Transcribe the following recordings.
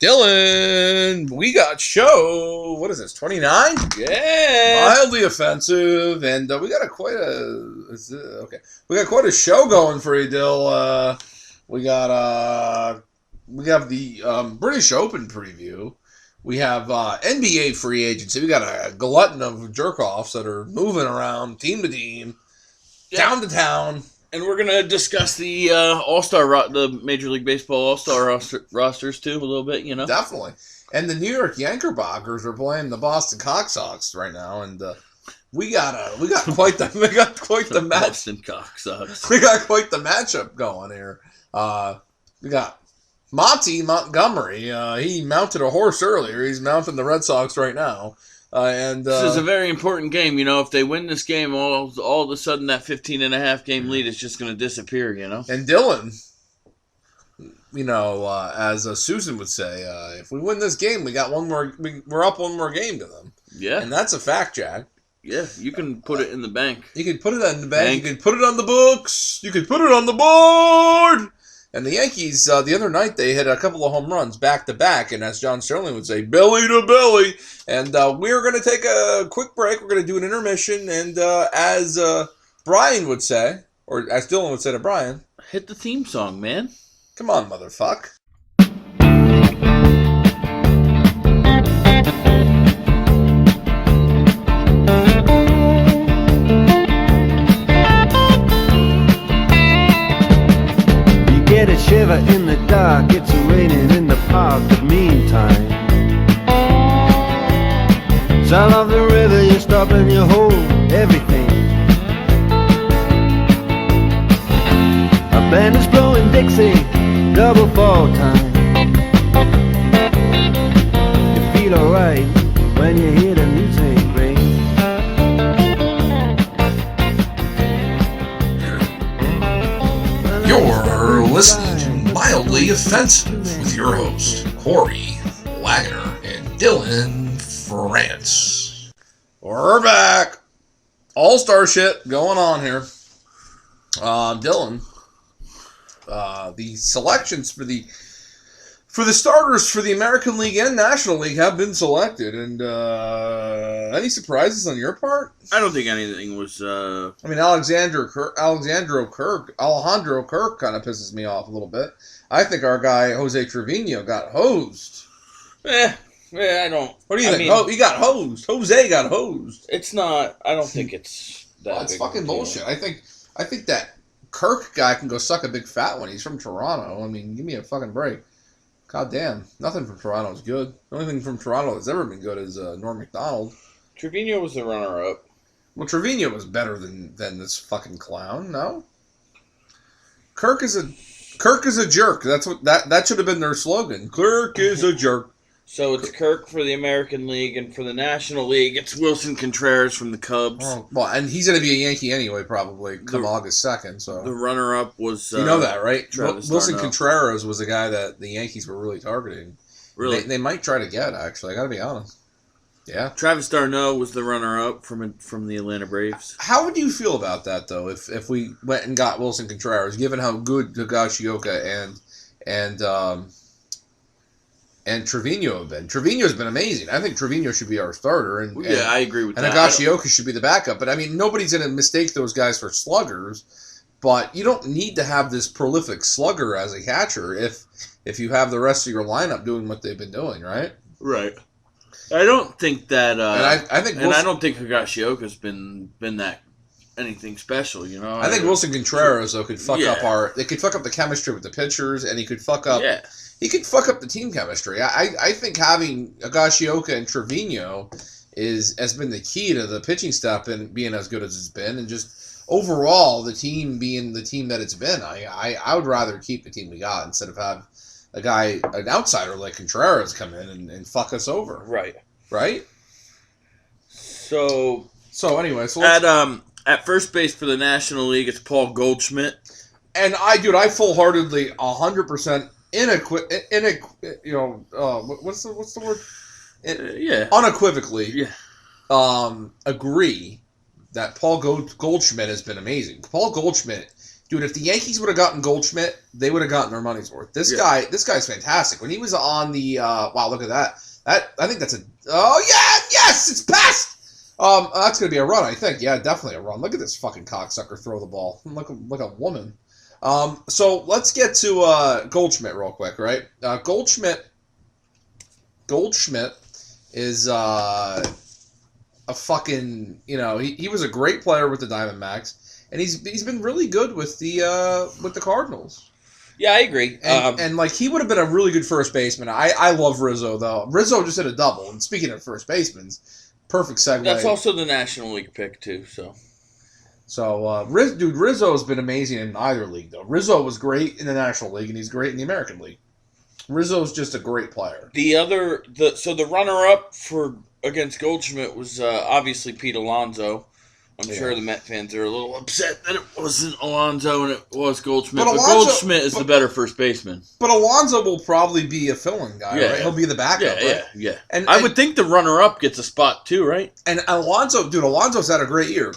Dylan, we got show. What is this? 29? Yeah, Mildly offensive, and we got quite a show going for you, Dill. We have the British Open preview. We have NBA free agency. We got a glutton of jerk-offs that are moving around team to team, town to town. and we're gonna discuss the the Major League Baseball All-Star rosters too a little bit. Definitely. And the New York Yankees are playing the Boston Cock Sox right now, and we got quite the match. Boston Cock Sox. We got quite the matchup going here. We got Monty Montgomery. He mounted a horse earlier. He's mounting the Red Sox right now. This is a very important game. If they win this game, all of a sudden that 15.5 game lead is just going to disappear. And Dylan, as Susan would say, if we win this game, we got one more. We're up one more game to them. Yeah, and that's a fact, Jack. Yeah, you can put it in the bank. You can put it in the bank. You can put it on the books. You can put it on the board. And the Yankees, the other night, they hit a couple of home runs back-to-back, and as John Sterling would say, belly to belly. And we're going to take a quick break. We're going to do an intermission, and as Brian would say, or as Dylan would say to Brian, hit the theme song, man. Come on, motherfuck. Shiver in the dark, it's raining in the park, but meantime sound of the river, you stop and you hold everything. A band is blowing Dixie, double fall time. You feel alright when you hear the music ring. You're listening to Mildly Offensive with your host, Corey Wagner and Dylan France. We're back. All-star shit going on here. Dylan, the selections for the starters for the American League and National League have been selected, and any surprises on your part? I don't think anything was. Alejandro Kirk kind of pisses me off a little bit. I think our guy Jose Trevino got hosed. I don't. What do you think? He got hosed. Jose got hosed. It's not. I don't think it's that. Well, it's fucking bullshit. I think that Kirk guy can go suck a big fat one. He's from Toronto. Give me a fucking break. God damn. Nothing from Toronto is good. The only thing from Toronto that's ever been good is Norm Macdonald. Trevino was the runner-up. Well, Trevino was better than this fucking clown. No. Kirk is a jerk. That's what that should have been their slogan. Kirk is a jerk. So it's Kirk for the American League, and for the National League, it's Wilson Contreras from the Cubs. Oh, well, and he's going to be a Yankee anyway, probably come August 2nd. So the runner-up was you know that, right? Wilson Darno. Contreras was a guy that the Yankees were really targeting. Really, they might try to get. Actually, I got to be honest. Yeah, Travis d'Arnaud was the runner-up from the Atlanta Braves. How would you feel about that, though, if we went and got Wilson Contreras, given how good Higashioka and Trevino have been? Trevino's been amazing. I think Trevino should be our starter. I agree with that. And Higashioka should be the backup. But, nobody's going to mistake those guys for sluggers. But you don't need to have this prolific slugger as a catcher if you have the rest of your lineup doing what they've been doing, right? Right. I don't think that. I don't think Higashioka's been that anything special. I think Wilson Contreras though could fuck up They could fuck up the chemistry with the pitchers, and he could fuck up. Yeah. He could fuck up the team chemistry. I think having Higashioka and Trevino has been the key to the pitching staff and being as good as it's been, and just overall the team being the team that it's been. I would rather keep the team we got instead of have an outsider like Contreras come in and fuck us over. Right. Right? So anyway, at first base for the National League, it's Paul Goldschmidt. And I full-heartedly 100% what's the word? Unequivocally agree that Paul Goldschmidt has been amazing. Paul Goldschmidt Dude, if the Yankees would have gotten Goldschmidt, they would have gotten their money's worth. This guy's fantastic. When he was on the wow, look at that. I think that's yes, it's passed. That's gonna be a run, I think. Yeah, definitely a run. Look at this fucking cocksucker throw the ball. Look a woman. So let's get to Goldschmidt real quick, right? Goldschmidt is a fucking, he was a great player with the Diamondbacks. And he's been really good with the Cardinals. Yeah, I agree. And like he would have been a really good first baseman. I love Rizzo though. Rizzo just hit a double. And speaking of first basemen, perfect segue. That's also the National League pick too. So Rizzo has been amazing in either league though. Rizzo was great in the National League and he's great in the American League. Rizzo's just a great player. The runner-up against Goldschmidt was obviously Pete Alonso. I'm sure the Met fans are a little upset that it wasn't Alonso and it was Goldschmidt. But Goldschmidt is the better first baseman. But Alonso will probably be a fill-in guy, right? He'll be the backup, right? Yeah. And I would think the runner-up gets a spot too, right? And Alonso's had a great year.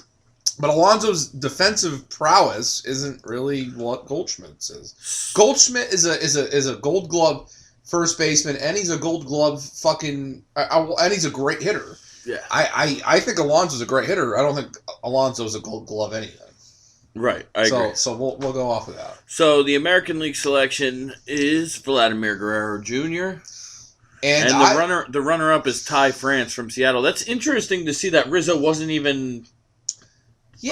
But Alonso's defensive prowess isn't really what Goldschmidt's is. Goldschmidt is a Gold Glove first baseman, and he's a Gold Glove and he's a great hitter. Yeah, I think Alonso's a great hitter. I don't think Alonso's a Gold Glove anything. Right, I agree. So we'll go off of that. So the American League selection is Vladimir Guerrero Jr. And the runner up is Ty France from Seattle. That's interesting to see that Rizzo wasn't even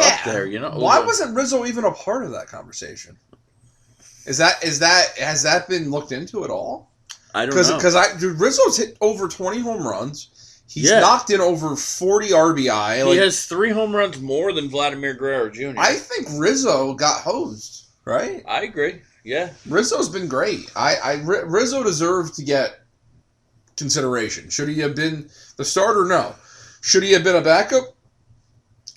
up there. Why wasn't Rizzo even a part of that conversation? Has that been looked into at all? I don't know. Because Rizzo's hit over 20 home runs. He's knocked in over 40 RBI. He has 3 home runs more than Vladimir Guerrero Jr. I think Rizzo got hosed, right? I agree. Yeah. Rizzo's been great. Rizzo deserved to get consideration. Should he have been the starter? No. Should he have been a backup?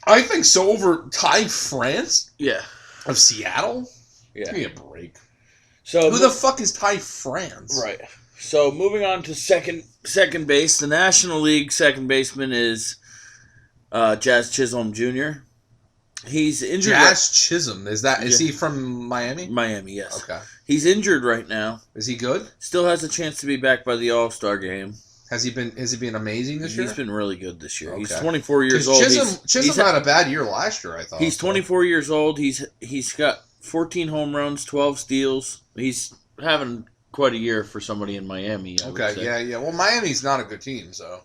I think so over Ty France? Yeah. Of Seattle? Yeah. Give me a break. So who the fuck is Ty France? Right. So moving on to second base, the National League second baseman is Jazz Chisholm Jr. He's injured. Jazz Chisholm, is he from Miami? Miami, yes. Okay. He's injured right now. Is he good? Still has a chance to be back by the All-Star game. Has he been amazing this year? He's been really good this year. Okay. He's 24 years old. Chisholm had a bad year last year, I thought. He's 24 years old. He's got 14 home runs, 12 steals. He's having quite a year for somebody in Miami. I would say. Yeah. Well, Miami's not a good team, so.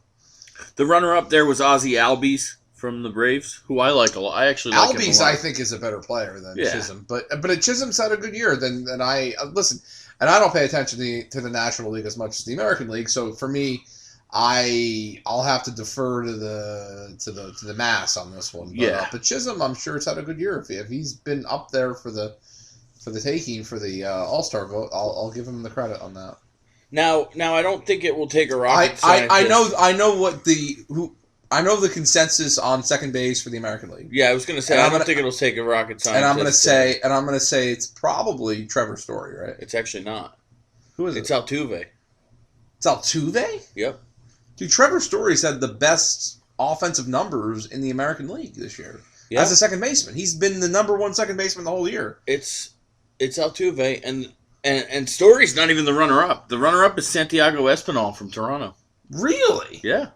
The runner-up there was Ozzie Albies from the Braves, who I like a lot. I actually like him a lot. I think, is a better player than Chisholm. But Chisholm's had a good year than I listen. And I don't pay attention to the National League as much as the American League. So for me, I'll have to defer to the mass on this one. But Chisholm, I'm sure, has had a good year. If he's been up there for the taking for the All-Star vote, I'll give him the credit on that. Now I don't think it will take a rocket scientist. I know the consensus on second base for the American League. Yeah, I was going to say I don't think it'll take a rocket scientist. And I'm going to say it's probably Trevor Story, right? It's actually not. Who is it? It's Altuve. It's Altuve? Yep. Dude, Trevor Story's had the best offensive numbers in the American League this year as a second baseman. He's been the number one second baseman the whole year. It's Altuve, and Story's not even the runner-up. The runner-up is Santiago Espinal from Toronto. Really? Yeah.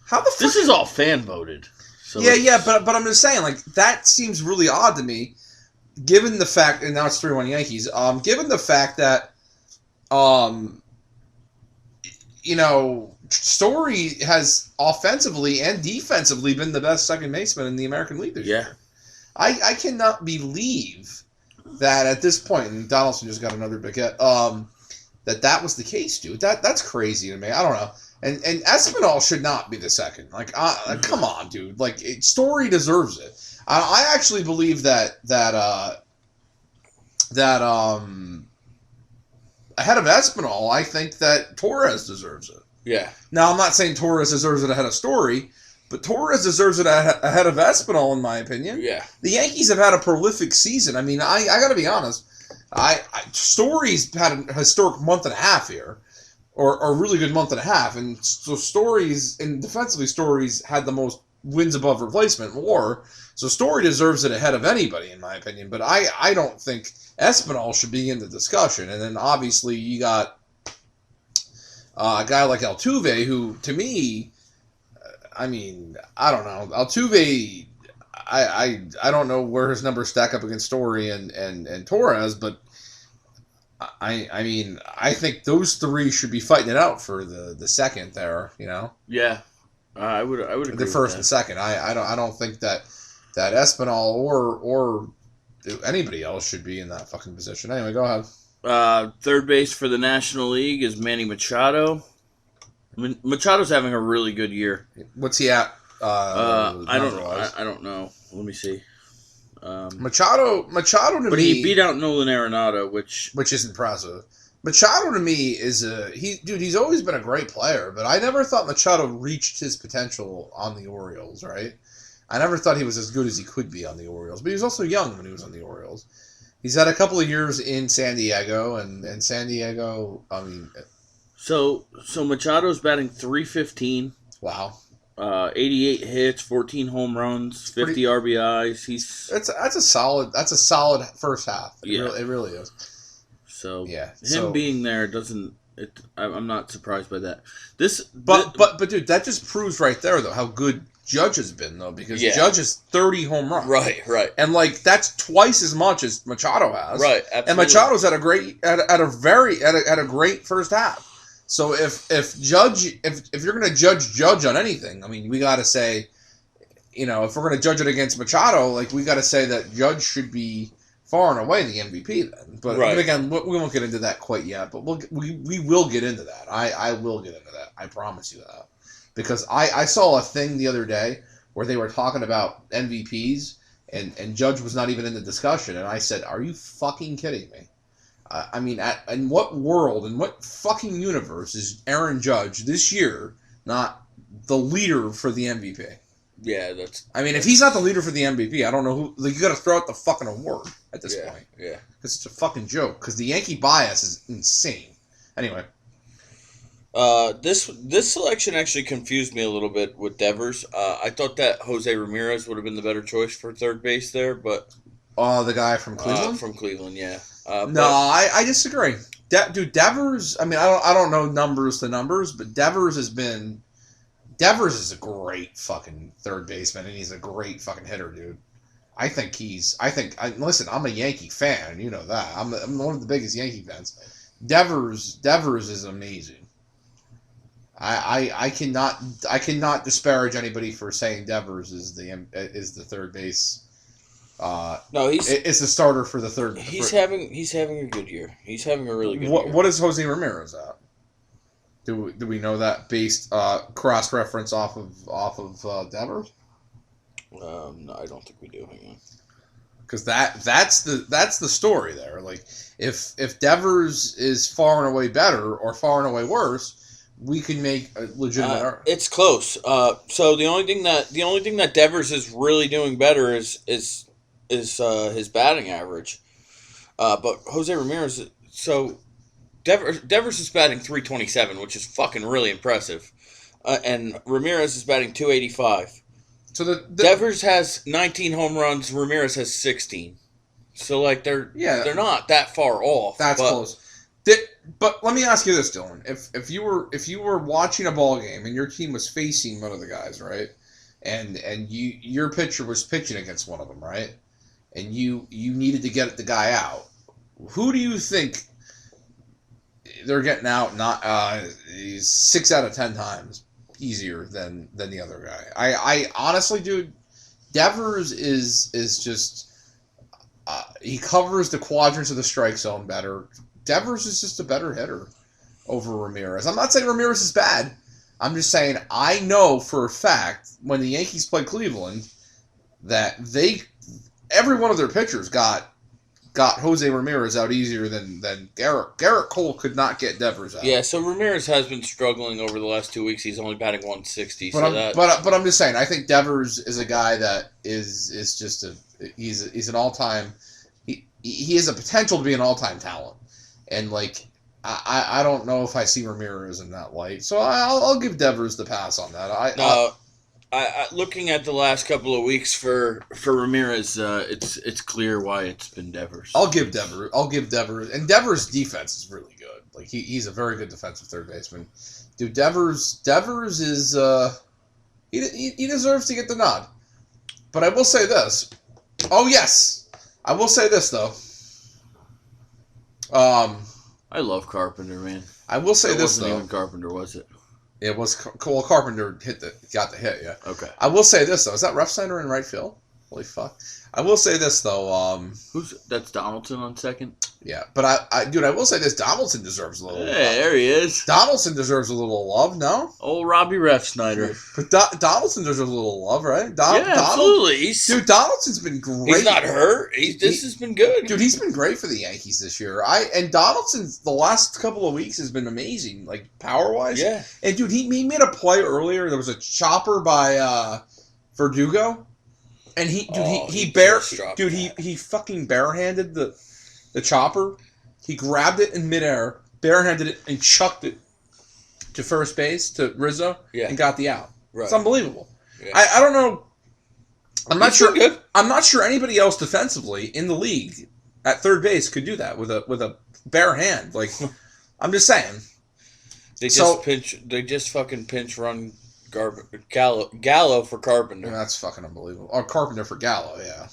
How the fuck? This is all fan voted. So but I'm just saying, like, that seems really odd to me, given the fact, and now it's 3-1 Yankees. Given the fact that, Story has offensively and defensively been the best second baseman in the American League this year. I cannot believe that at this point, and Donaldson just got another big hit, that was the case, dude. That's crazy to me. I don't know. And Espinal should not be the second. Like, come on, dude. Like, Story deserves it. I actually believe that ahead of Espinal, I think that Torres deserves it. Yeah. Now, I'm not saying Torres deserves it ahead of Story, but Torres deserves it ahead of Espinal, in my opinion. Yeah. The Yankees have had a prolific season. I mean, I got to be honest. Story's had a historic month and a half here, or a really good month and a half, and so defensively Story's had the most wins above replacement WAR. So Story deserves it ahead of anybody, in my opinion. But I don't think Espinal should be in the discussion. And then obviously you got a guy like Altuve, who to me, I mean, I don't know. Altuve, I don't know where his numbers stack up against Story and Torres, but I mean, I think those three should be fighting it out for the second there, you know? Yeah. I would agree the first and second. I don't think that Espinal or anybody else should be in that fucking position. Anyway, go ahead. Third base for the National League is Manny Machado. Machado's having a really good year. What's he at? I don't know. Let me see. Machado to me, but he beat out Nolan Arenado, which is impressive. Machado to me is he's always been a great player, but I never thought Machado reached his potential on the Orioles, right? I never thought he was as good as he could be on the Orioles, but he was also young when he was on the Orioles. He's had a couple of years in San Diego, and San Diego, I mean... So Machado's batting .315. Wow. 88 hits, 14 home runs, 50 RBIs. That's a solid first half. It really is. So yeah, him being there doesn't. I'm not surprised by that. But dude, that just proves right there though how good Judge has been though, because Judge has 30 home runs. Right. And like that's twice as much as Machado has. Right. Absolutely. And Machado's had a great first half. So if you're gonna judge on anything, I mean, we gotta say, you know, if we're gonna judge it against Machado, like we gotta say that Judge should be far and away the MVP then. But again, we won't get into that quite yet. But we will get into that. I will get into that. I promise you that. Because I saw a thing the other day where they were talking about MVPs and Judge was not even in the discussion, and I said, "Are you fucking kidding me?" I mean, in what world, in what fucking universe is Aaron Judge this year not the leader for the MVP? Yeah, I mean, if he's not the leader for the MVP, I don't know who. Like, you got to throw out the fucking award at this point. Yeah. Because it's a fucking joke. Because the Yankee bias is insane. Anyway. This selection actually confused me a little bit with Devers. I thought that Jose Ramirez would have been the better choice for third base there, but... the guy from Cleveland? From Cleveland, yeah. I disagree. Dude, Devers, I mean, I don't know numbers to numbers, but Devers is a great fucking third baseman, and he's a great fucking hitter, dude. Listen, I'm a Yankee fan, and you know that. I'm one of the biggest Yankee fans. Devers is amazing. I cannot disparage anybody for saying Devers is the third base. No, it's the starter for the third. He's having a good year. He's having a really good year. What is Jose Ramirez at? Do we know that based cross reference off of Devers? No, I don't think we do. Hang on. Because that's the story there. Like if Devers is far and away better or far and away worse, we can make a legitimate. It's close. So the only thing that Devers is really doing better is his batting average. But Jose Ramirez, so Devers is batting .327, which is fucking really impressive. And Ramirez is batting .285. So Devers has 19 home runs, Ramirez has 16. So like they're not that far off. That's close. But let me ask you this, Dylan. If you were watching a ball game and your team was facing one of the guys, right? And your pitcher was pitching against one of them, right? And you needed to get the guy out. Who do you think they're getting out? Not 6 out of 10 times easier than the other guy. I honestly, dude, Devers is just he covers the quadrants of the strike zone better. Devers is just a better hitter over Ramirez. I'm not saying Ramirez is bad. I'm just saying I know for a fact when the Yankees played Cleveland that every one of their pitchers got Jose Ramirez out easier than Garrett. Garrett Cole could not get Devers out. Yeah, so Ramirez has been struggling over the last 2 weeks. He's only batting .160. But I'm just saying, I think Devers is a guy that is just he's an all-time. He has a potential to be an all-time talent, and like I don't know if I see Ramirez in that light. So I'll give Devers the pass on that. looking at the last couple of weeks for Ramirez, it's clear why it's been Devers. I'll give Devers, and Devers' defense is really good. Like he's a very good defensive third baseman. Dude, Devers is he deserves to get the nod. But I will say this. Oh yes, I will say this though. I love Carpenter, man. I will say it this wasn't though. even Carpenter, was it? It was Carpenter got the hit. Yeah. Okay. I will say this though. Is that Refsnyder in right field? Holy fuck. I will say this though. That's Donaldson on second? Yeah, but I will say this. Donaldson deserves a little. Hey, there he is. Donaldson deserves a little love. No. Old Robbie Refsnyder. But Donaldson deserves a little love, right? Absolutely. Dude, Donaldson's been great. He's not hurt. This has been good. Dude, he's been great for the Yankees this year. And Donaldson, the last couple of weeks has been amazing, like power wise. Yeah. And dude, he made a play earlier. There was a chopper by Verdugo, and he fucking barehanded the chopper. He grabbed it in midair, barehanded it, and chucked it to first base to Rizzo, and got the out. Right. It's unbelievable. Yeah. I don't know. I'm not sure. Good. I'm not sure anybody else defensively in the league at third base could do that with a bare hand. Like, I'm just saying. They just fucking pinch run Gallo for Carpenter. Yeah, that's fucking unbelievable. Or Carpenter for Gallo, yeah.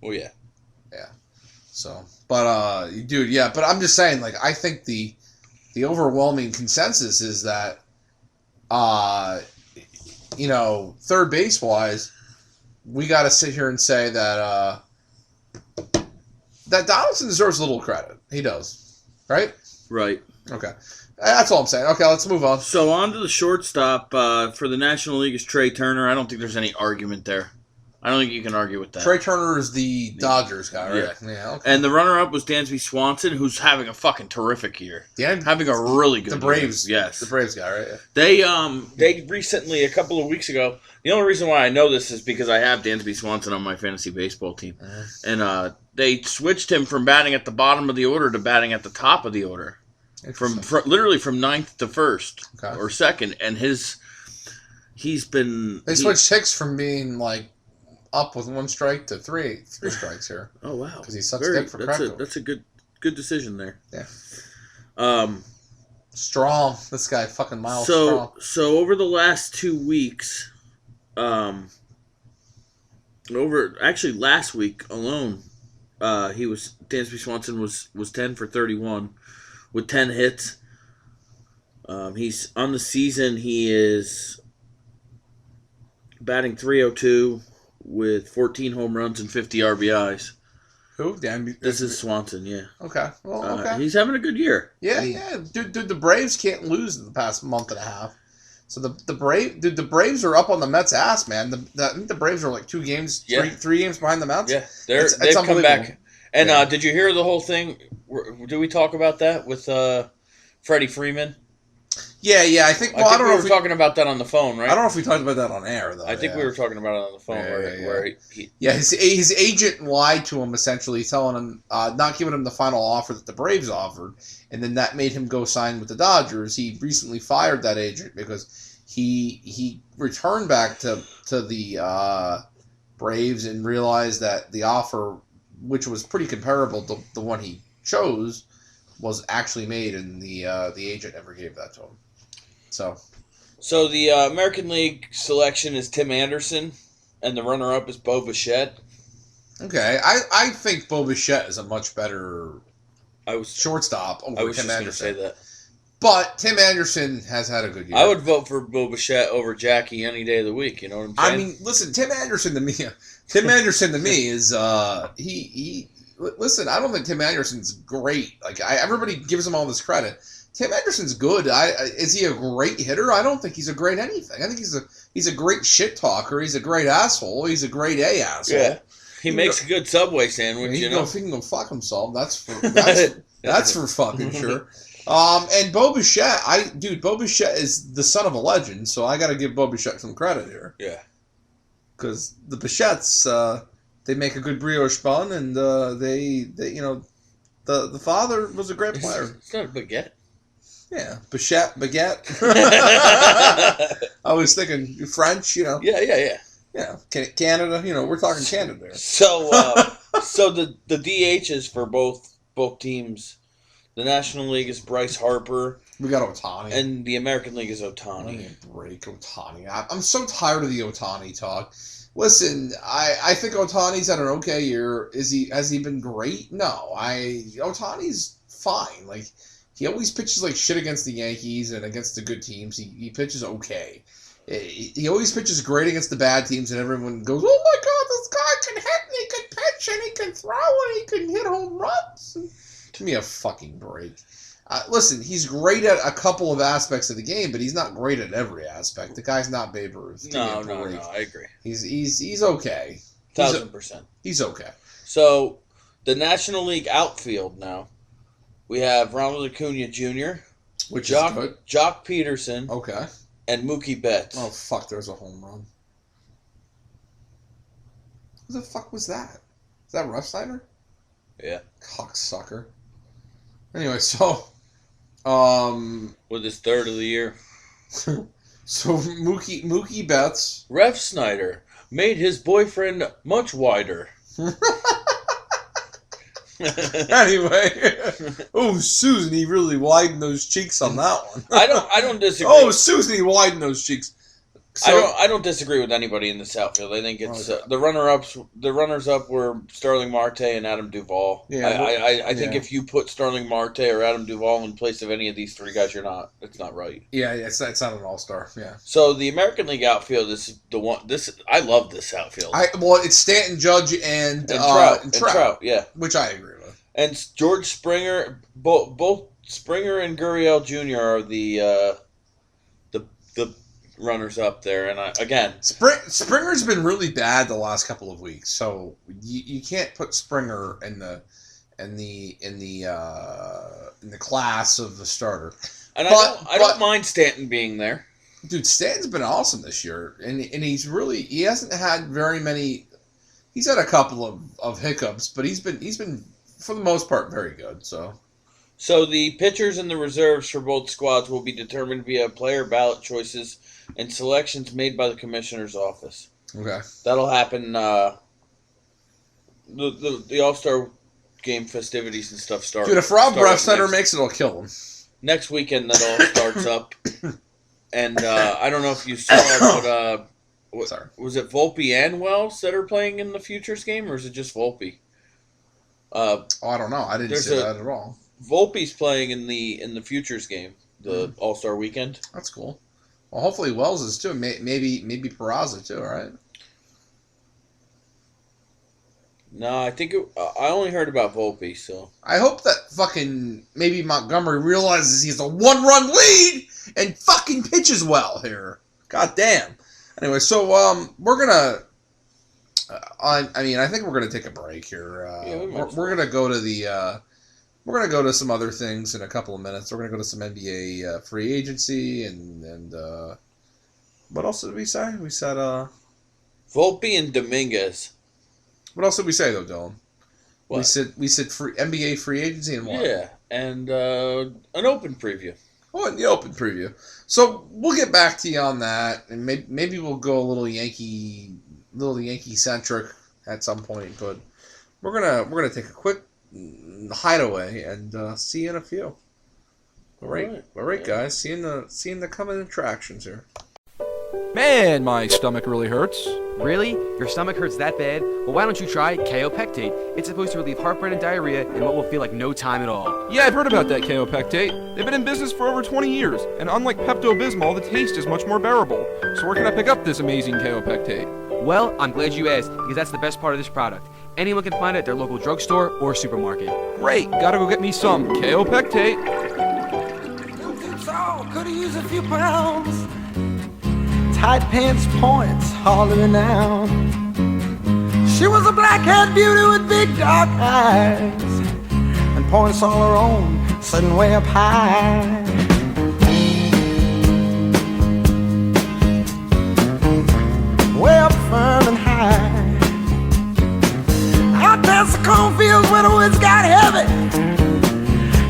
Well, yeah. Yeah. So, but dude, yeah. But I'm just saying, like, I think the overwhelming consensus is that, third base wise, we got to sit here and say that that Donaldson deserves a little credit. He does, right? Right. Okay. That's all I'm saying. Okay, let's move on. So on to the shortstop for the National League is Trey Turner. I don't think there's any argument there. I don't think you can argue with that. Trey Turner is the Dodgers guy, right? Yeah. Okay. And the runner-up was Dansby Swanson, who's having a fucking terrific year. Yeah. Having a really good year. The Braves. Yes. The Braves guy, right? Yeah. They recently, a couple of weeks ago, the only reason why I know this is because I have Dansby Swanson on my fantasy baseball team. Mm-hmm. And they switched him from batting at the bottom of the order to batting at the top of the order. From literally from ninth to first or second. And he's been... They switched Hicks from being like up with one strike to three strikes here. Oh wow! Because he sucks dick for Crackle. That's a good decision there. Yeah. Strong. This guy fucking Miles Strong. So over the last 2 weeks, last week alone, Dansby Swanson was 10 for 31 with 10 hits. He's on the season. He is batting .302 with 14 home runs and 50 RBIs. Who? This is Swanson, yeah. Okay. Well, okay. He's having a good year. Yeah. Dude, the Braves can't lose in the past month and a half. So the Braves are up on the Mets' ass, man. I think the Braves are like 2 games, 3 games behind the Mets. Yeah, they've come back. And did you hear the whole thing? Did we talk about that with Freddie Freeman? Yeah. I think. Well, I don't know if we were talking about that on the phone, right? I don't know if we talked about that on air though. I think we were talking about it on the phone. Where his agent lied to him, essentially telling him not giving him the final offer that the Braves offered, and then that made him go sign with the Dodgers. He recently fired that agent because he returned back to the Braves and realized that the offer, which was pretty comparable to the one he chose, was actually made, and the agent never gave that to him. So the American League selection is Tim Anderson, and the runner-up is Bo Bichette. Okay, I think Bo Bichette is a much better shortstop over Tim Anderson. Say that. But Tim Anderson has had a good year. I would vote for Bo Bichette over Jackie any day of the week. You know what I'm saying? I mean, listen, Tim Anderson to me is he. Listen, I don't think Tim Anderson's great. Like everybody gives him all this credit. Tim Anderson's good. Is he a great hitter? I don't think he's a great anything. I think he's a great shit talker. He's a great asshole. He's a great asshole. Yeah, he makes a good Subway sandwich. He can go fuck himself. That's for fucking sure. And Bo Bichette, Bo Bichette is the son of a legend, so I got to give Bo Bichette some credit here. Yeah, because the Bichettes, they make a good brioche bun, and they the father was a great player. It's not a baguette. Yeah, baguette. I was thinking French, Yeah. Yeah, Canada. We're talking Canada there. So, so the DHs for both teams, the National League is Bryce Harper. We got Ohtani, and the American League is Ohtani. Give me a break, Ohtani. I'm so tired of the Ohtani talk. Listen, I think Ohtani's had an okay year. Has he been great? No, Ohtani's fine. Like, he always pitches like shit against the Yankees and against the good teams. He pitches okay. He always pitches great against the bad teams, and everyone goes, "Oh my God, this guy can hit and he can pitch and he can throw and he can hit home runs." Give me a fucking break. Listen, he's great at a couple of aspects of the game, but he's not great at every aspect. The guy's not Babe Ruth. No, I agree. He's okay. 1,000%. He's okay. So, the National League outfield now, we have Ronald Acuna Jr., which is good. Jock Peterson, okay, and Mookie Betts. Oh fuck! There's a home run. Who the fuck was that? Is that Refsnyder? Yeah. Cocksucker. Anyway, so, with his third of the year. So Mookie Betts. Refsnyder made his boyfriend much wider. Anyway, Susan, he really widened those cheeks on that one. I don't disagree. Susan, he widened those cheeks. So, I don't disagree with anybody in this outfield. I think it's the runners up were Starling Marte and Adam Duvall. Yeah, I think if you put Starling Marte or Adam Duvall in place of any of these three guys, it's not right. Yeah, it's not an all-star. Yeah. So the American League outfield is the one. I love this outfield. It's Stanton, Judge, and Trout. Yeah, which I agree with. And George Springer, both Springer and Gurriel Jr. are the runners up there, and Springer's been really bad the last couple of weeks, so you can't put Springer in the class of the starter. And I don't mind Stanton being there. Dude, Stanton's been awesome this year, and he hasn't had very many. He's had a couple of hiccups, but he's been for the most part very good. So the pitchers and the reserves for both squads will be determined via player ballot choices and selections made by the commissioner's office. Okay. That'll happen. The All-Star game festivities and stuff start. Dude, if Rob Refsnyder makes it, it'll kill him. Next weekend, that all starts up. And I don't know if you saw, but was it Volpe and Wells that are playing in the Futures game, or is it just Volpe? I don't know. I didn't see that at all. Volpe's playing in the Futures game, the All-Star weekend. That's cool. Well, hopefully Wells is too. Maybe Peraza too, right? No, I think I only heard about Volpe, so. I hope that fucking maybe Montgomery realizes he's a one-run lead and fucking pitches well here. God damn. Anyway, so we're gonna. I think we're gonna take a break here. We're gonna go to we're gonna go to some other things in a couple of minutes. We're gonna go to some NBA free agency and what else did we say? We said Volpe and Dominguez. What else did we say though, Dylan? What? We said NBA free agency and what? Yeah, and an open preview. Oh, and the open preview. So we'll get back to you on that, and maybe we'll go a little Yankee centric at some point. But we're gonna take a quick hideaway and see you in a few. All right, guys. See you in the coming attractions here. Man, my stomach really hurts. Really? Your stomach hurts that bad? Well, why don't you try KO Pectate? It's supposed to relieve heartburn and diarrhea in what will feel like no time at all. Yeah, I've heard about that KO Pectate. They've been in business for over 20 years, and unlike Pepto-Bismol, the taste is much more bearable. So where can I pick up this amazing KO Pectate? Well, I'm glad you asked, because that's the best part of this product. Anyone can find it at their local drugstore or supermarket. Great, gotta go get me some KO Pectate. Could use a few pounds. Tight pants points hollering out. She was a black-haired beauty with big dark eyes, and points all her own, sitting way up high. Way up firm and high. Out past the cornfields where the woods got heavy.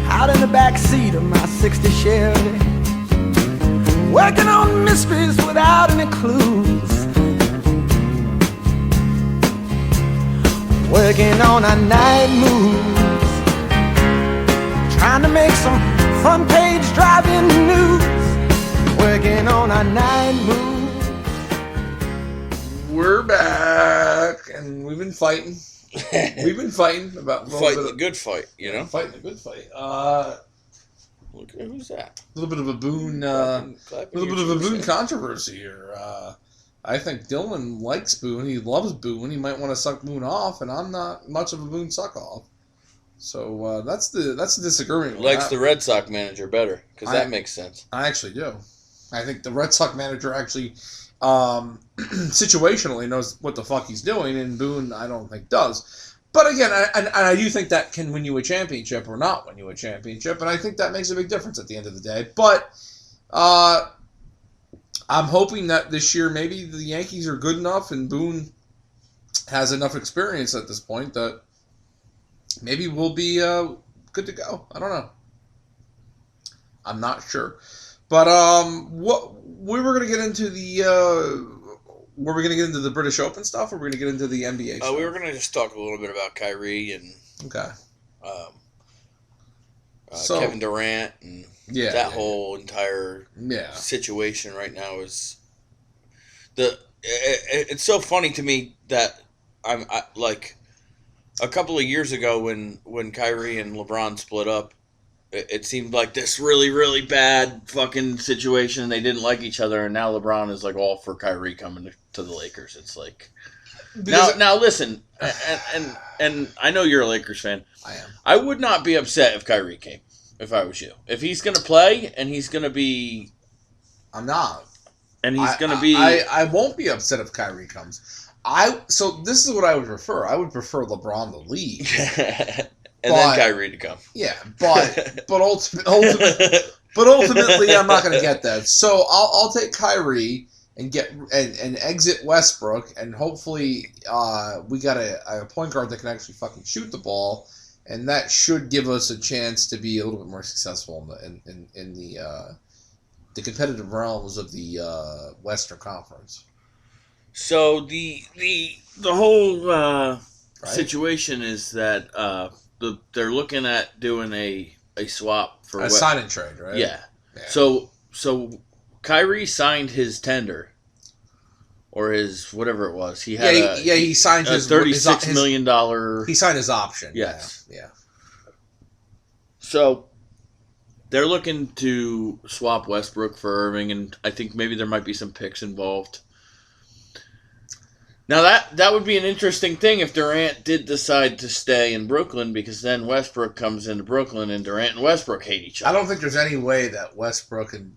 Out in the back seat of my '60 Chevy. working on mysteries without any clues, working on our night moves, trying to make some front page driving news, working on our night moves. We're back, and we've been fighting. We've been fighting about Fighting a good fight, you know? Fighting a good fight. Look at who's that? A little bit of a Boone, controversy here. I think Dylan likes Boone. He loves Boone. He might want to suck Boone off, and I'm not much of a Boone suck off. So that's the disagreement. Likes the Red Sox manager better because that makes sense. I actually do. I think the Red Sox manager actually situationally knows what the fuck he's doing, and Boone I don't think does. But again, I do think that can win you a championship or not win you a championship, and I think that makes a big difference at the end of the day. But I'm hoping that this year maybe the Yankees are good enough and Boone has enough experience at this point that maybe we'll be good to go. I don't know. I'm not sure. But what we were going to get into the were we going to get into the British Open stuff, or were we going to get into the NBA stuff? We were going to just talk a little bit about Kyrie and Kevin Durant and that whole entire situation right now is it's so funny to me that I like a couple of years ago when Kyrie and LeBron split up. It seemed like this really, really bad fucking situation. They didn't like each other, and now LeBron is like all for Kyrie coming to the Lakers. It's like now listen, and I know you're a Lakers fan. I am. I would not be upset if Kyrie came. If I was you, if he's gonna play and he's gonna be, I'm not, and he's gonna be. I won't be upset if Kyrie comes. So this is what I would prefer. I would prefer LeBron to leave. And then Kyrie to come. Yeah, but ultimately, I'm not going to get that. So I'll take Kyrie and get and exit Westbrook, and hopefully we got a point guard that can actually fucking shoot the ball, and that should give us a chance to be a little bit more successful in the competitive realms of the Western Conference. So the whole situation is that. They're looking at doing a swap for a sign and trade, right? Yeah. So Kyrie signed his tender, or his whatever it was. He had he signed his $36 million. He signed his option. Yes. Yeah. So they're looking to swap Westbrook for Irving, and I think maybe there might be some picks involved. Now, that would be an interesting thing if Durant did decide to stay in Brooklyn, because then Westbrook comes into Brooklyn and Durant and Westbrook hate each other. I don't think there's any way that Westbrook and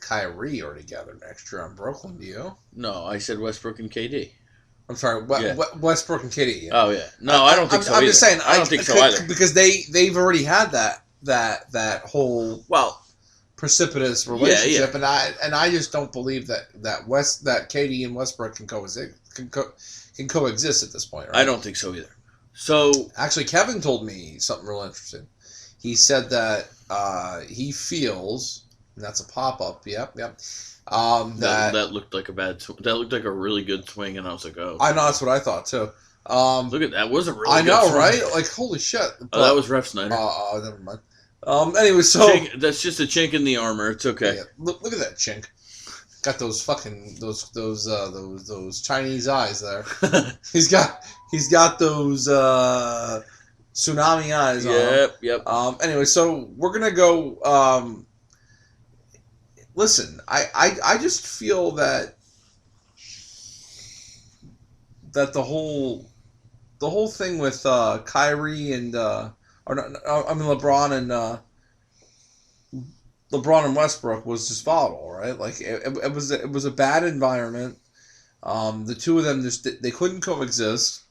Kyrie are together next year on Brooklyn, do you? No, I said Westbrook and KD. I'm sorry, Westbrook and KD. Yeah. Oh, yeah. No, I don't think so I'm either. just saying, I don't think so either. Because they've already had that whole... precipitous relationship, and I just don't believe that KD and Westbrook can coexist at this point. Right? I don't think so either. So actually, Kevin told me something real interesting. He said that he feels, and that's a pop up. Yep. That looked like that looked like a really good swing, and I was like, oh. I know, that's what I thought too. Look at that. Was a really. I know, good swing. Right? Like holy shit. But, that was Ref Snyder. Oh, never mind. Anyway, so that's just a chink in the armor. It's okay. Yeah, look at that chink. Got those fucking those Chinese eyes there. he's got those tsunami eyes. Yep. Anyway, so we're gonna go. Listen, I just feel that the whole thing with Kyrie and LeBron and Westbrook was just volatile, right? Like it was a bad environment. The two of them they couldn't coexist.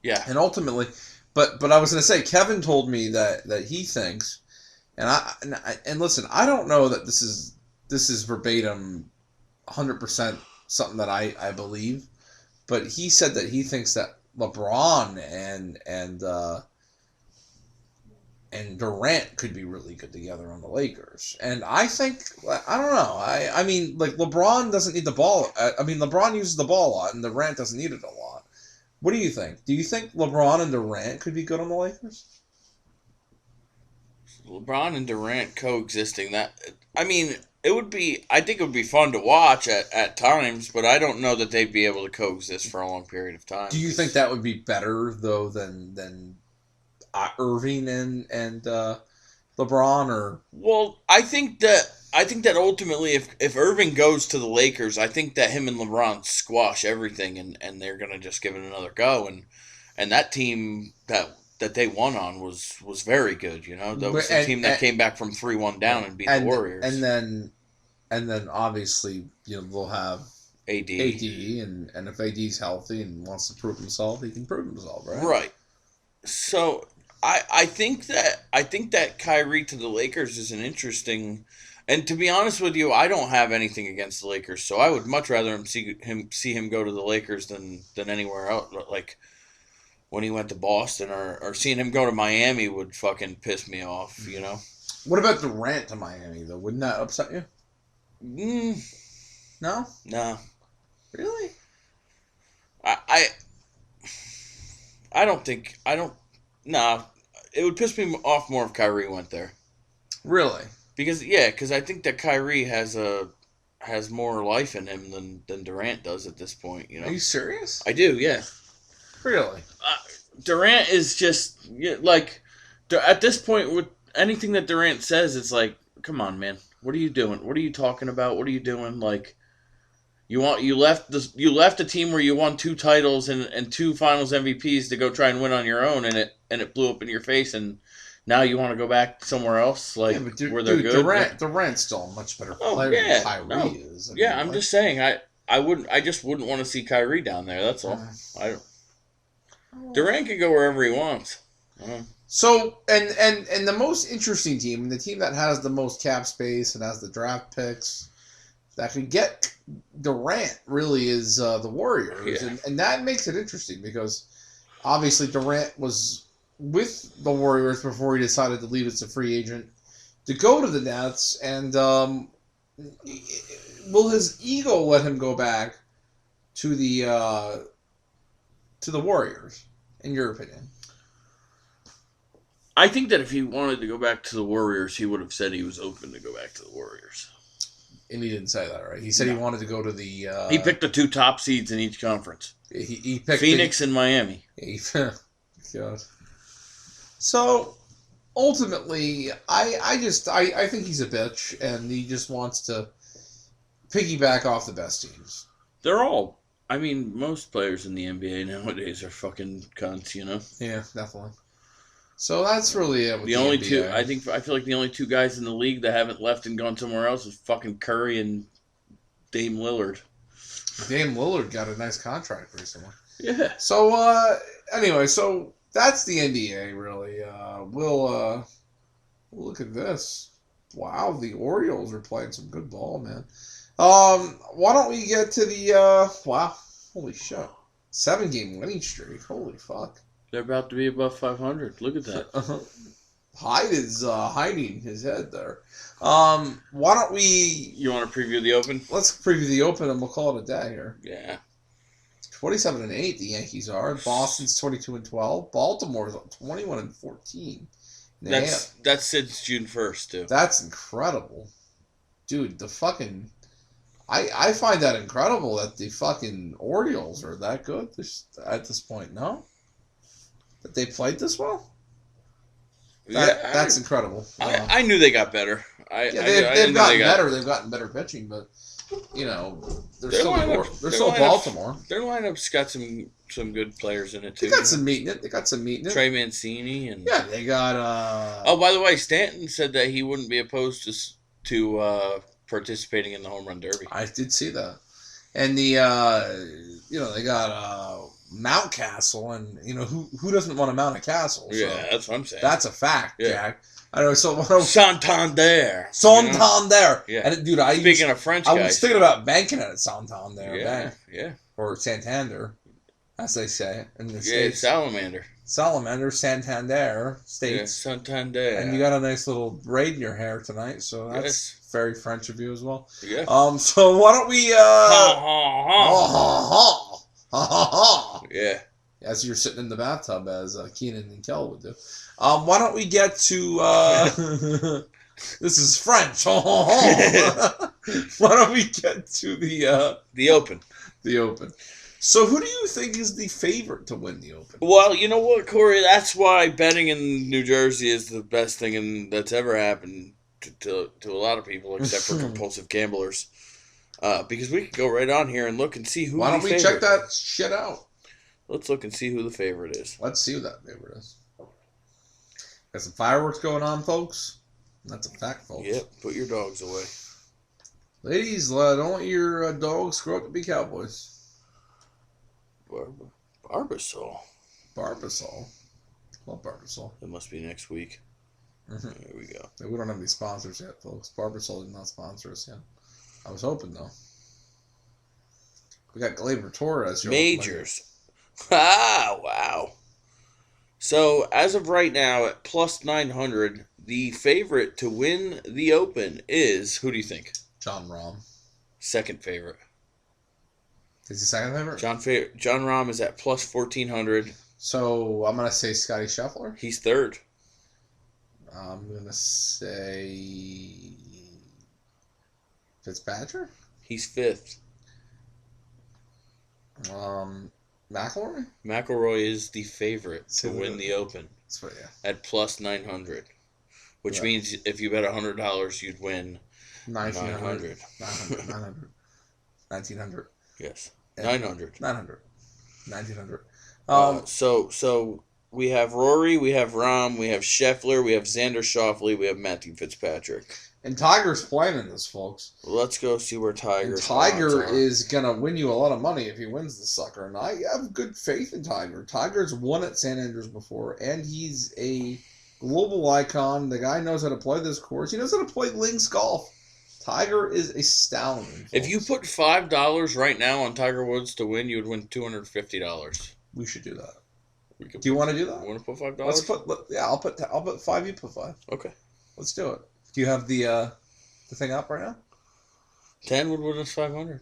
Yeah. And ultimately, but I was going to say, Kevin told me that he thinks, and listen, I don't know that this is verbatim, 100% something that I believe, but he said that he thinks that LeBron and and Durant could be really good together on the Lakers. And I think, I don't know. I mean, like, LeBron doesn't need the ball. I mean, LeBron uses the ball a lot, and Durant doesn't need it a lot. What do you think? Do you think LeBron and Durant could be good on the Lakers? LeBron and Durant coexisting, I think it would be fun to watch at times, but I don't know that they'd be able to coexist for a long period of time. Do you think that would be better, though, than Irving and LeBron? Or well, I think that ultimately, if Irving goes to the Lakers, I think that him and LeBron squash everything, and they're gonna just give it another go, and that team that they won on was very good. You know, that was the team that came back from 3-1 down and beat the Warriors. And then obviously, you know, they'll have AD, and if AD's healthy and wants to prove himself, he can prove himself, right? Right. So I think that Kyrie to the Lakers is an interesting. And to be honest with you, I don't have anything against the Lakers, so I would much rather see him go to the Lakers than anywhere else. Like when he went to Boston, or seeing him go to Miami would fucking piss me off, you know. What about Durant to Miami though? Wouldn't that upset you? No. Really? I don't think No, it would piss me off more if Kyrie went there. Really? Because I think that Kyrie has more life in him than Durant does at this point. You know? Are you serious? I do, yeah. Really? Durant is just like at this point with anything that Durant says, it's like, come on, man, what are you doing? What are you talking about? What are you doing? Like, you left a team where you won 2 titles and 2 Finals MVPs to go try and win on your own, and it blew up in your face, and now you want to go back somewhere else, like where they're good. Durant's still a much better player than Kyrie is. I'm just saying, I just wouldn't want to see Kyrie down there. That's all. Durant can go wherever he wants. So, and the most interesting team, the team that has the most cap space and has the draft picks that could get Durant, really is the Warriors. Yeah. And that makes it interesting because obviously Durant was with the Warriors before he decided to leave as a free agent to go to the Nets. And will his ego let him go back to the Warriors, in your opinion? I think that if he wanted to go back to the Warriors, he would have said he was open to go back to the Warriors. And he didn't say that, right? He said he wanted to go to the... he picked the 2 top seeds in each conference. He picked Phoenix and Miami. God. So, ultimately, I think he's a bitch, and he just wants to piggyback off the best teams. They're all... I mean, most players in the NBA nowadays are fucking cunts, you know? Yeah, definitely. So that's really it with the only NBA. I feel like the only 2 guys in the league that haven't left and gone somewhere else is fucking Curry and Dame Lillard. Dame Lillard got a nice contract recently. Yeah. So, anyway, so that's the NBA, really. We'll look at this. Wow, the Orioles are playing some good ball, man. Why don't we get to the, wow, holy shit. 7-game winning streak. Holy fuck. They're about to be above 500. Look at that. Hyde is hiding his head there. Why don't we... You want to preview the Open? Let's preview the Open and we'll call it a day here. Yeah. 27-8 the Yankees are. Boston's 22-12. Baltimore's 21-14. That's since June 1st, too. That's incredible. Dude, the fucking... I find that incredible that the fucking Orioles are that good at this point, no? That they played this well? That's incredible. I knew they got better. They've gotten better. They've gotten better pitching, but you know they're still Baltimore. Their lineup's got some good players in it too. They got some meat in it. Trey Mancini and they got. Oh, by the way, Stanton said that he wouldn't be opposed to participating in the home run derby. I did see that, and the they got. Mountcastle, and who doesn't want to mount a castle? So yeah, that's what I'm saying. That's a fact, yeah. Jack. I know. So Santander. Yeah, and, dude. Speaking of French guys, I was thinking about banking at Santander. Yeah. Or Santander. as they say in the Yeah, States. salamander. Salamander, Santander, States. Yeah, Santander. And you got a nice little braid in your hair tonight, so that's very French of you as well. Yeah. So why don't we Ha ha ha ha ha. Yeah. As you're sitting in the bathtub, as Keenan and Kel would do. Why don't we get to this is French. Why don't we get to the Open? The Open. So who do you think is the favorite to win the Open? Well, you know what, Corey? That's why betting in New Jersey is the best thing that's ever happened to a lot of people, except for compulsive gamblers. Because we could go right on here and look and see who. Why don't we check that shit out? Let's look and see who the favorite is. Let's see who that favorite is. Got some fireworks going on, folks. That's a fact, folks. Yep. Put your dogs away. Ladies, don't let your dogs grow up to be cowboys. Barbasol. Barbasol. Love Barbasol. It must be next week. Mm-hmm. There we go. We don't have any sponsors yet, folks. Barbasol did not sponsor us yet. I was hoping, though. We got Gleyber Torres. Majors. Ah, wow. So, as of right now, at plus 900, the favorite to win the Open is, who do you think? John Rahm. Second favorite. Is he second favorite? John Rahm is at plus 1,400. So, I'm going to say Scotty Scheffler. He's third. I'm going to say Fitzpatrick. He's fifth. McIlroy? McIlroy is the favorite to win the Open. So, yeah. At plus 900. Which means if you bet $100, you'd win 900. 1900. Yes. 900. 1900. So we have Rory, we have Rahm, we have Scheffler, we have Xander Schauffele, we have Matthew Fitzpatrick. And Tiger's playing in this, folks. Well, let's go see where Tiger is going to win you a lot of money if he wins the sucker. And I have good faith in Tiger. Tiger's won at St. Andrews before, and he's a global icon. The guy knows how to play this course. He knows how to play links golf. Tiger is a stallion. Folks. If you put $5 right now on Tiger Woods to win, you would win $250. We should do that. Do you want to do that? You want to put $5? I'll put 5. You put 5. Okay. Let's do it. Do you have the thing up right now? 10 would win us 500.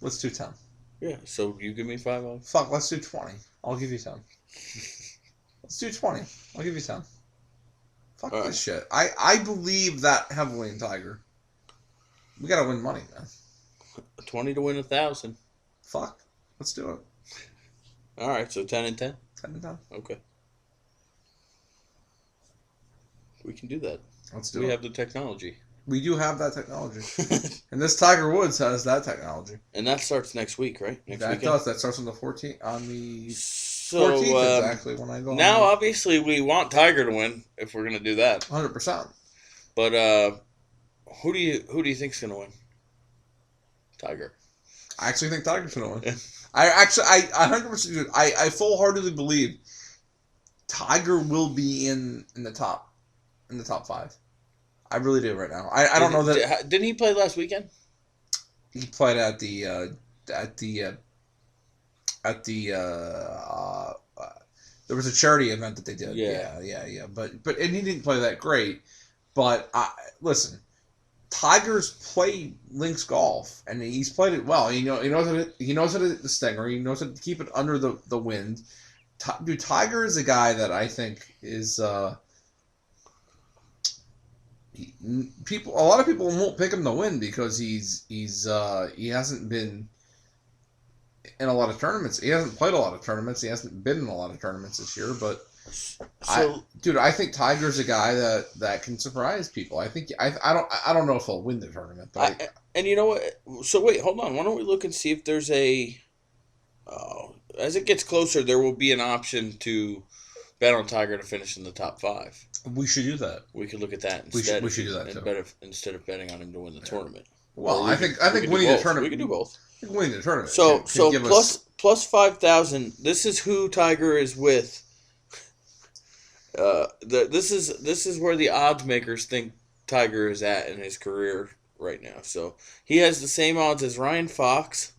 Let's do 10. Yeah. So you give me $5. Fuck. Let's do 20. I'll give you 10. Let's do 20. I'll give you 10. Fuck this shit. I believe that heavily in Tiger. We gotta win money, man. 20 to win 1,000. Fuck. Let's do it. All right. So 10 and 10. 10 and 10. Okay. We can do that. Let's do it. We have the technology. We do have that technology. And this Tiger Woods has that technology. And that starts next week, right? Next that weekend? does. That starts on the 14th. On the 14th, exactly, when I go now, obviously, we want Tiger to win if we're going to do that. 100%. But who do you think's going to win? Tiger. I actually think Tiger's going to win. I 100% do. I full-heartedly believe Tiger will be in the top 5. I really do right now. I don't know that. Didn't he play last weekend? He played at the there was a charity event that they did. Yeah. But and he didn't play that great. But listen, Tiger's played links golf and he's played it well. He knows how to hit the stinger. He knows how to keep it under the wind. Dude, Tiger is a guy that I think is a lot of people won't pick him to win because he hasn't been in a lot of tournaments. He hasn't played a lot of tournaments. He hasn't been in a lot of tournaments this year. But I think Tiger's a guy that can surprise people. I don't know if he'll win the tournament, but and you know what? So wait, hold on. Why don't we look and see if there's as it gets closer, there will be an option to bet on Tiger to finish in the top 5. We should do that. We could look at that instead. We should do that too. Instead of betting on him to win the tournament. Well, I think winning the tournament. We can do both. Winning the tournament. So plus 5,000. This is who Tiger is with. This is where the odds makers think Tiger is at in his career right now. So he has the same odds as Ryan Fox.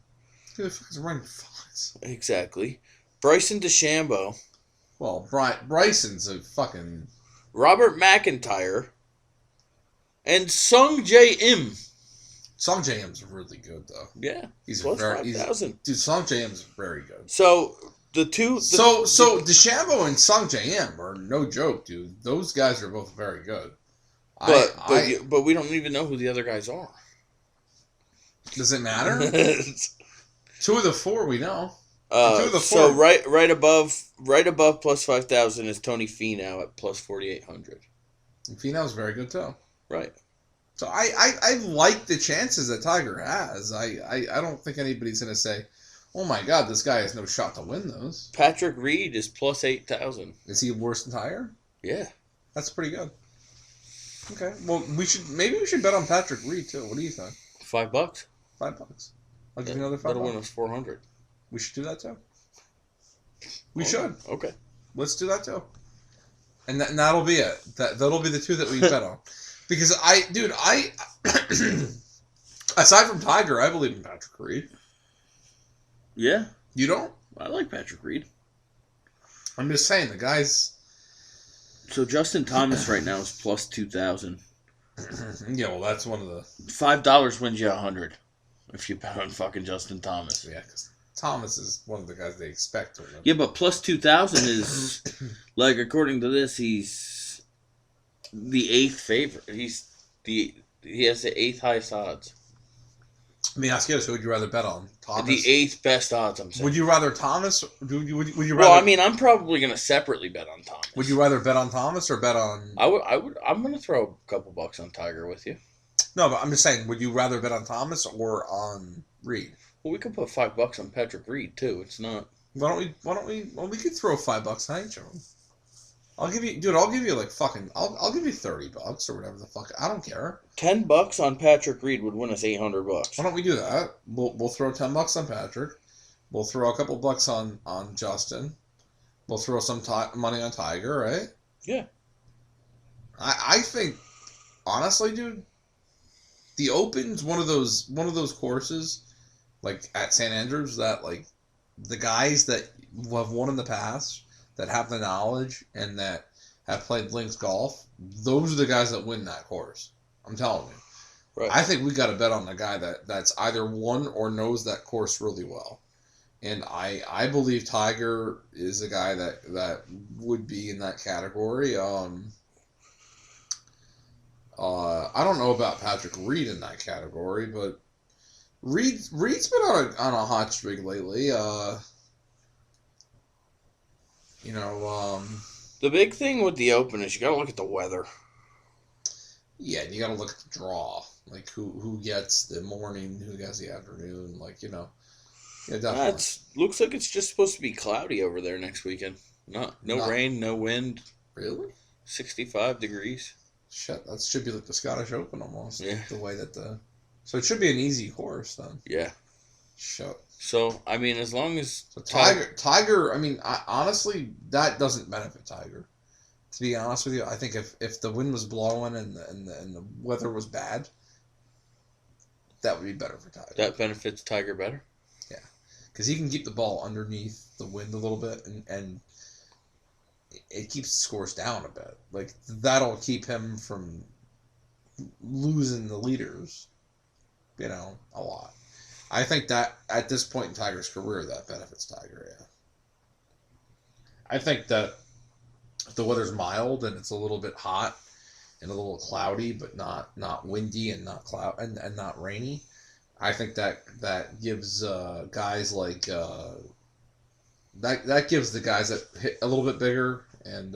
Who the fuck is Ryan Fox? Exactly. Bryson DeChambeau. Well, Bryson's a fucking... Robert McIntyre. And Sung J M. Sung J M's really good, though. Yeah. He's plus very... 5,000. Dude, Sung J M's very good. So, the two... So DeChambeau and Sung J M are no joke, dude. Those guys are both very good. But we don't even know who the other guys are. Does it matter? 2 of the 4 we know. So right above plus 5,000 is Tony Finau at plus 4,800. Finau's very good too. Right. So I like the chances that Tiger has. I don't think anybody's gonna say, oh my God, this guy has no shot to win those. Patrick Reed is plus 8,000. Is he worse than Tiger? Yeah. That's pretty good. Okay. Well, we should bet on Patrick Reed too. What do you think? $5. $5. I'll give you another $5. That'll win us 400. We should do that too. We should. Okay. Let's do that too. And that'll be it. That'll be the 2 that we bet on. Because aside from Tiger, I believe in Patrick Reed. Yeah. You don't? I like Patrick Reed. I'm just saying, the guy's... So Justin Thomas right now is plus 2,000. Yeah, well, that's one of the... $5 wins you 100 if you bet on fucking Justin Thomas. Yeah, because Thomas is one of the guys they expect to win. Yeah, but plus 2,000 is, like, according to this, he's the 8th favorite. He has the 8th highest odds. Let me ask you this: who would you rather bet on? Thomas. The 8th best odds. I'm saying. Would you rather Thomas? Would you rather? Well, I mean, I'm probably gonna separately bet on Thomas. Would you rather bet on Thomas or bet on? I would. I'm gonna throw a couple bucks on Tiger with you. No, but I'm just saying. Would you rather bet on Thomas or on Reed? Well, we could put $5 on Patrick Reed too. It's not. Why don't we? Well, we could throw $5 on each of them. I'll give you like fucking. I'll give you $30 or whatever the fuck. I don't care. $10 on Patrick Reed would win us $800. Why don't we do that? We'll throw $10 on Patrick. We'll throw a couple bucks on Justin. We'll throw some money on Tiger, right? Yeah. I think, honestly, dude, the Open's one of those courses, like at St. Andrews, that like the guys that have won in the past, that have the knowledge and that have played links golf, those are the guys that win that course. I'm telling you. Right. I think we got to bet on the guy that's either won or knows that course really well. And I believe Tiger is a guy that would be in that category. I don't know about Patrick Reed in that category, but Reed's been on a hot streak lately. The big thing with the Open is you got to look at the weather. Yeah, and you got to look at the draw, like who gets the morning, who gets the afternoon, like Yeah, definitely. Looks like it's just supposed to be cloudy over there next weekend. No rain, no wind. Really? 65 degrees. Shit, that should be like the Scottish Open almost. Yeah. The way that so it should be an easy course then. Yeah. Shit. So I mean, as long as Tiger, I mean, honestly, that doesn't benefit Tiger. To be honest with you, I think if the wind was blowing and the weather was bad, that would be better for Tiger. That benefits Tiger better. Yeah, because he can keep the ball underneath the wind a little bit, and it keeps the scores down a bit. Like that'll keep him from losing the leaders, a lot. I think that at this point in Tiger's career, that benefits Tiger. Yeah, I think that if the weather's mild and it's a little bit hot and a little cloudy, but not windy and not and not rainy, I think that gives guys like that gives the guys that hit a little bit bigger and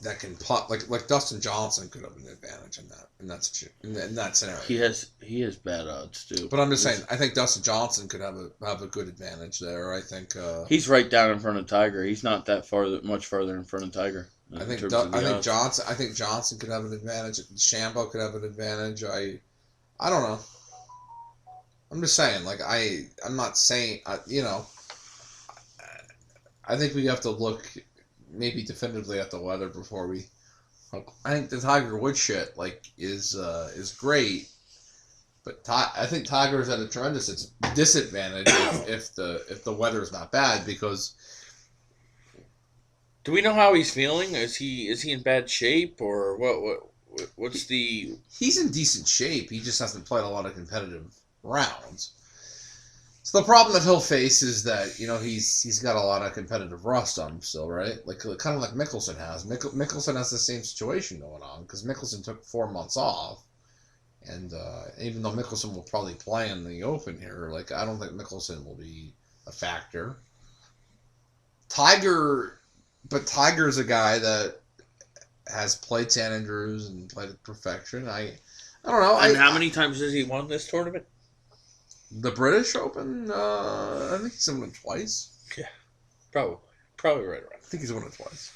that can putt like Dustin Johnson could have an advantage in that scenario. He has bad odds too. But I'm just saying, I think Dustin Johnson could have a good advantage there. I think he's right down in front of Tiger. He's not that much farther in front of Tiger. I think Johnson could have an advantage. DeChambeau could have an advantage. I don't know. I'm just saying, like I'm not saying I think we have to look maybe definitively at the weather before we. I think the Tiger Woods shit is great, But I think Tiger's at a tremendous disadvantage if the weather is not bad, because. Do we know how he's feeling? Is he in bad shape, or what's the? He's in decent shape. He just hasn't played a lot of competitive rounds. So the problem that he'll face is that he's got a lot of competitive rust on him still, right? Like kind of like Mickelson has. Mickelson has the same situation going on because Mickelson took 4 months off. And even though Mickelson will probably play in the Open here, like I don't think Mickelson will be a factor. But Tiger's a guy that has played St. Andrews and played at perfection. I don't know. And how many times has he won this tournament? The British Open, I think he's won it twice. Yeah, probably right around. I think he's won it twice.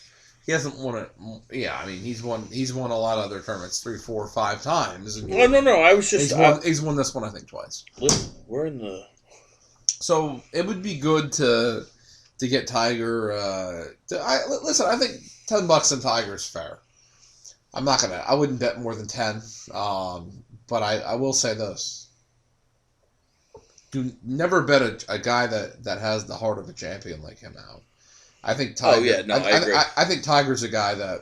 He hasn't won it. Yeah, I mean he's won a lot of other tournaments 3, 4, 5 times. No. I was just he's won this one I think twice. We're in the. So it would be good to get Tiger. Listen, I think $10 on Tiger is fair. I wouldn't bet more than 10. But I will say this: do never bet a guy that has the heart of a champion like him out. I think Tiger. Oh yeah, no, I agree. I think Tiger's a guy that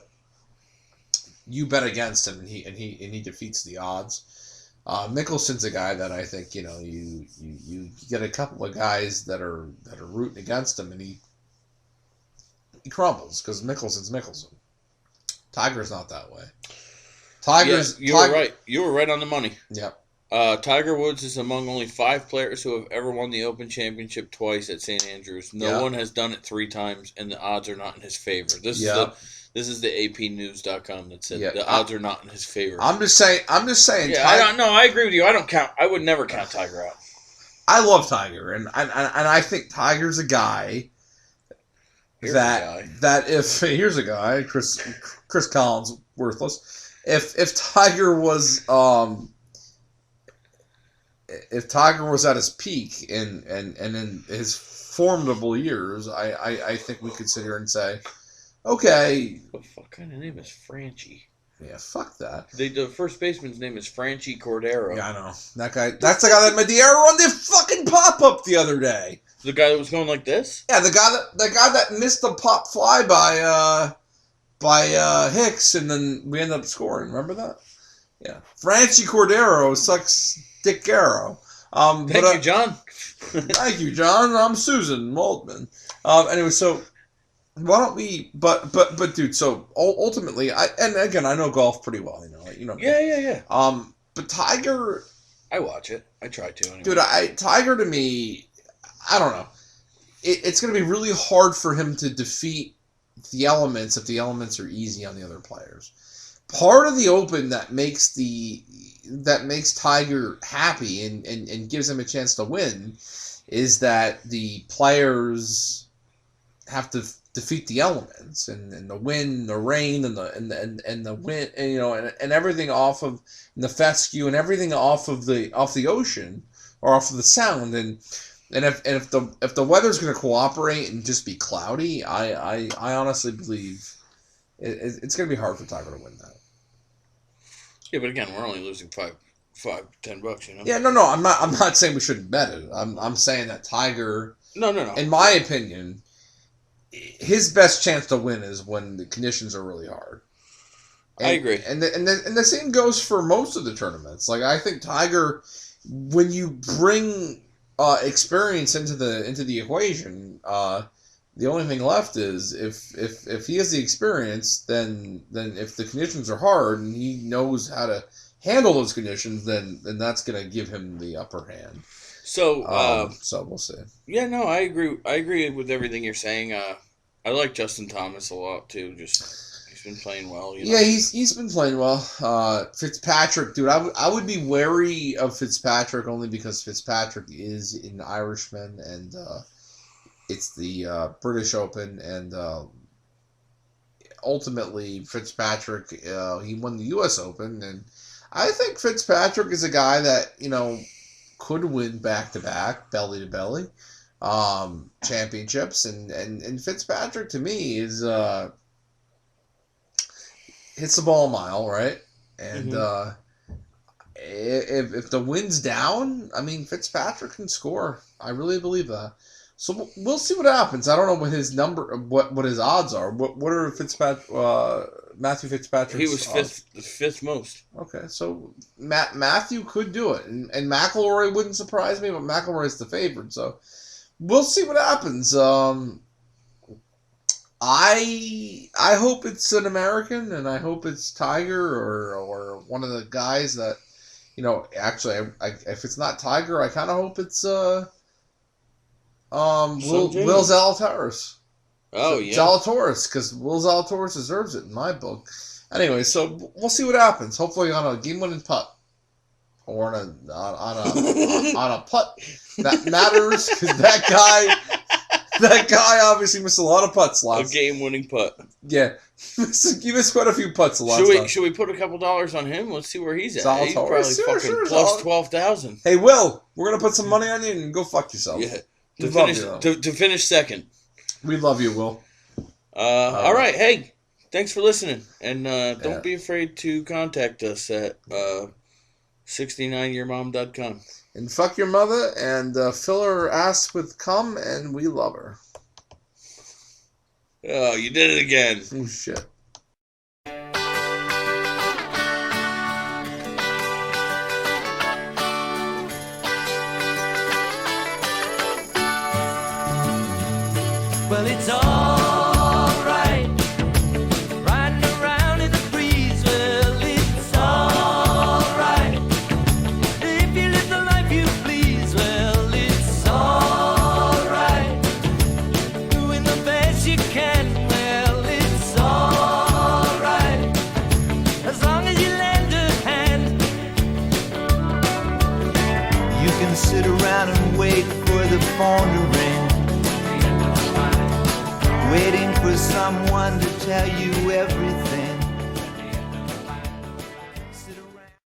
you bet against him and he defeats the odds. Mickelson's a guy that I think you get a couple of guys that are rooting against him and he crumbles because Mickelson's Mickelson. Tiger's not that way. You were right. You were right on the money. Yep. Tiger Woods is among only 5 players who have ever won the Open Championship twice at St. Andrews. No one has done it 3 times, and the odds are not in his favor. This is the APnews.com that said the odds are not in his favor. I'm just saying. Yeah, I agree with you. I would never count Tiger out. I love Tiger, and I think Tiger's a guy here's a guy, Chris Collins, worthless. If Tiger was at his peak and in his formidable years, I think we could sit here and say, okay. What kind of name is Franchi? Yeah, fuck that. The first baseman's name is Franchi Cordero. Yeah, I know. That guy. That's the guy that made the error on the fucking pop-up the other day. The guy that was going like this? Yeah, the guy that missed the pop fly by Hicks, and then we ended up scoring. Remember that? Yeah. Franchi Cordero sucks Dick Garrow. Thank you, John. Thank you, John. I'm Susan Waldman. Anyway, so why don't we? But dude. So ultimately, I know golf pretty well. Yeah. But Tiger, I watch it. I try to. Anyway. Dude, Tiger to me, I don't know. It's going to be really hard for him to defeat the elements if the elements are easy on the other players. Part of the Open that makes Tiger happy and gives him a chance to win is that the players have to defeat the elements and the wind, the rain, and the wind, and everything off of the fescue and everything off the ocean or off of the sound and if the weather's going to cooperate and just be cloudy, I honestly believe it's going to be hard for Tiger to win that. Yeah, but again, we're only losing $10, Yeah, no, I'm not saying we shouldn't bet it. I'm saying that Tiger. No. In my opinion, his best chance to win is when the conditions are really hard. I agree. And the same goes for most of the tournaments. Like I think Tiger, when you bring experience into the equation, the only thing left is if he has the experience, then if the conditions are hard and he knows how to handle those conditions, then that's going to give him the upper hand. So we'll see. Yeah, no, I agree. I agree with everything you're saying. I like Justin Thomas a lot too. Just he's been playing well. Yeah, he's been playing well. Fitzpatrick, dude, I would be wary of Fitzpatrick only because Fitzpatrick is an Irishman and it's the British Open and ultimately Fitzpatrick he won the U.S. Open and I think Fitzpatrick is a guy that could win back-to-back, belly-to-belly championships. And Fitzpatrick, to me, is hits the ball a mile, right? And if the wind's down, I mean, Fitzpatrick can score. I really believe that. So we'll see what happens. I don't know what his what his odds are. What are Matthew Fitzpatrick's He was odds? fifth most. Okay, so Matthew could do it, and McElroy wouldn't surprise me, but McElroy's the favorite, so we'll see what happens. I hope it's an American, and I hope it's Tiger or one of the guys that, actually, if it's not Tiger, I kind of hope it's Will Zalatoris. Oh, yeah. Zalatoris, because Will Zalatoris deserves it in my book. Anyway, so we'll see what happens. Hopefully on a game-winning putt, or on a putt that matters, because that guy obviously missed a lot of putts last. A game-winning putt. Yeah, you missed quite a few putts a lot. Should we put a couple dollars on him? Let's see where he's at. Zalatoris? He's probably Sure, plus 12,000. Hey, Will, we're gonna put some money on you and go fuck yourself. Yeah, To finish second. We love you, Will. All right, hey, thanks for listening, and don't be afraid to contact us at 69yearmom.com. And fuck your mother and fill her ass with cum, and we love her. Oh, you did it again. Oh shit. Well, it's alright, riding around in the breeze. Well, it's alright, if you live the life you please. Well, it's alright, doing the best you can. Well, it's alright, as long as you lend a hand. You can sit around and wait for the phone to ring, waiting for someone to tell you everything.